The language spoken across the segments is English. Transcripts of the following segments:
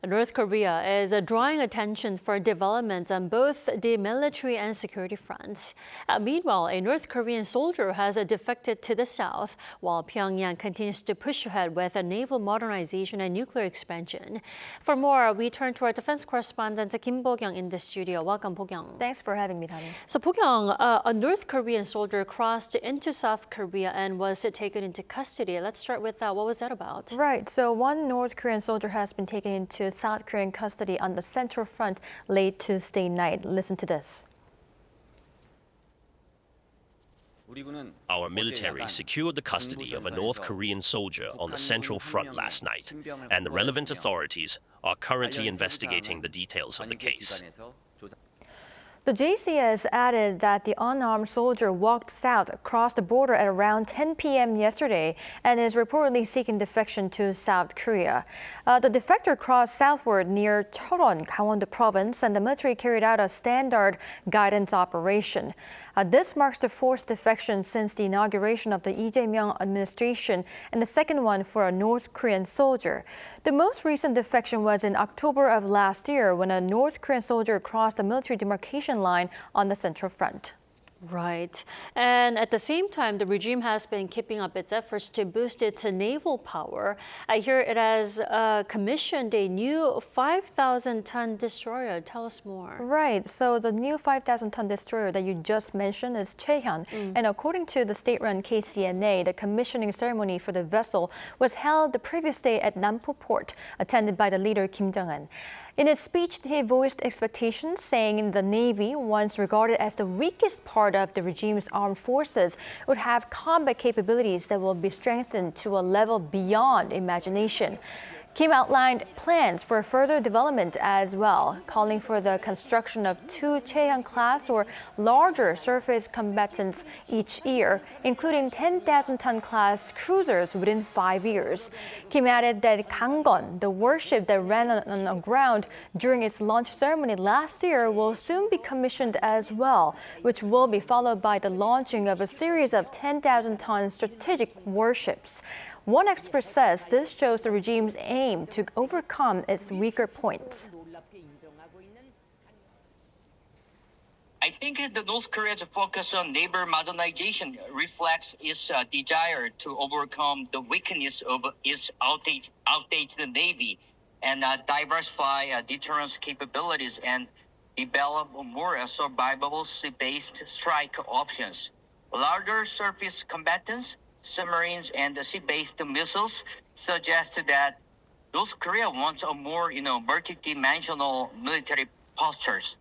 North Korea is drawing attention for developments on both the military and security fronts. Meanwhile, a North Korean soldier has defected to the south, while Pyongyang continues to push ahead with naval modernization and nuclear expansion. For more, we turn to our defense correspondent Kim Bo-kyoung in the studio. Welcome, Bo-kyoung. Thanks for having me, Tani. So, Bo-kyoung, a North Korean soldier crossed into South Korea and was taken into custody. Let's start with what was that about? Right. So one North Korean soldier has been taken into South Korean custody on the Central Front late Tuesday night. Listen to this. Our military secured the custody of a North Korean soldier on the Central Front last night, and the relevant authorities are currently investigating the details of the case. The JCS added that the unarmed soldier walked south across the border at around 10 p.m. yesterday and is reportedly seeking defection to South Korea. The defector crossed southward near Cheoron, Gangwon-do province, and the military carried out a standard guidance operation. This marks the fourth defection since the inauguration of the Lee Jae-myung administration and the second one for a North Korean soldier. The most recent defection was in October of last year when a North Korean soldier crossed the military demarcation line on the Central Front. Right. And at the same time, the regime has been keeping up its efforts to boost its naval power. I hear it has commissioned a new 5,000-ton destroyer. Tell us more. Right. So the new 5,000-ton destroyer that you just mentioned is Choe Hyon. And according to the state-run KCNA, the commissioning ceremony for the vessel was held the previous day at Nampo Port, attended by the leader Kim Jong-un. In its speech, he voiced expectations, saying the Navy, once regarded as the weakest part of the regime's armed forces, would have combat capabilities that will be strengthened to a level beyond imagination. Kim outlined plans for further development as well, calling for the construction of 2 Choe Hyon-class or larger surface combatants each year, including 10,000-ton class cruisers within 5 years. Kim added that Gangwon, the warship that ran on ground during its launch ceremony last year, will soon be commissioned as well, which will be followed by the launching of a series of 10,000-ton strategic warships. One expert says this shows the regime's aim to overcome its weaker points. I think the North Korea's focus on naval modernization reflects its desire to overcome the weakness of its outdated navy and diversify deterrence capabilities and develop more survivable sea-based strike options. Larger surface combatants, submarines, and sea-based missiles suggest that North Korea wants a more, multi-dimensional military postures.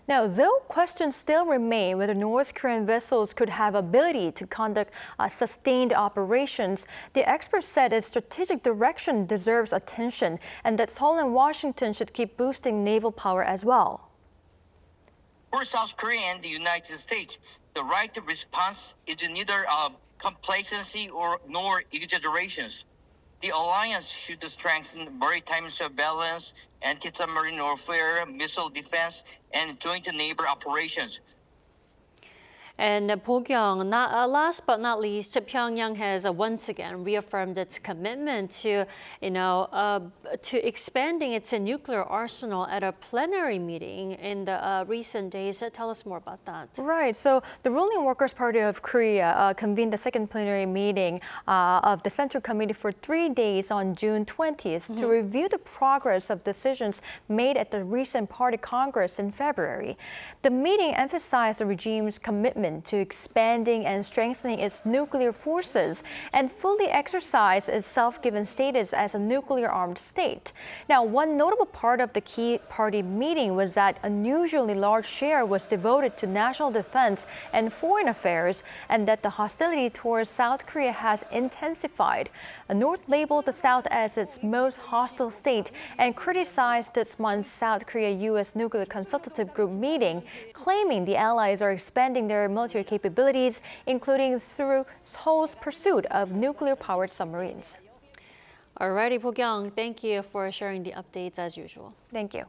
Now, though questions still remain whether North Korean vessels could have ability to conduct sustained operations, the expert said its strategic direction deserves attention and that Seoul and Washington should keep boosting naval power as well. For South Korea and the United States, the right response is neither complacency nor exaggerations. The alliance should strengthen maritime surveillance, anti-submarine warfare, missile defense, and joint naval operations. And Bo-kyoung, last but not least, Pyongyang has once again reaffirmed its commitment to, to expanding its nuclear arsenal at a plenary meeting in the recent days. Tell us more about that. Right. So the ruling Workers' Party of Korea convened the second plenary meeting of the Central Committee for 3 days on June 20th to review the progress of decisions made at the recent party congress in February. The meeting emphasized the regime's commitment to expanding and strengthening its nuclear forces and fully exercise its self-given status as a nuclear-armed state. Now, one notable part of the key party meeting was that an unusually large share was devoted to national defense and foreign affairs, and that the hostility towards South Korea has intensified. The North labeled the South as its most hostile state and criticized this month's South Korea-U.S. Nuclear Consultative Group meeting, claiming the allies are expanding their military capabilities, including through Seoul's pursuit of nuclear-powered submarines. Alrighty, Bo-kyoung, thank you for sharing the updates as usual. Thank you.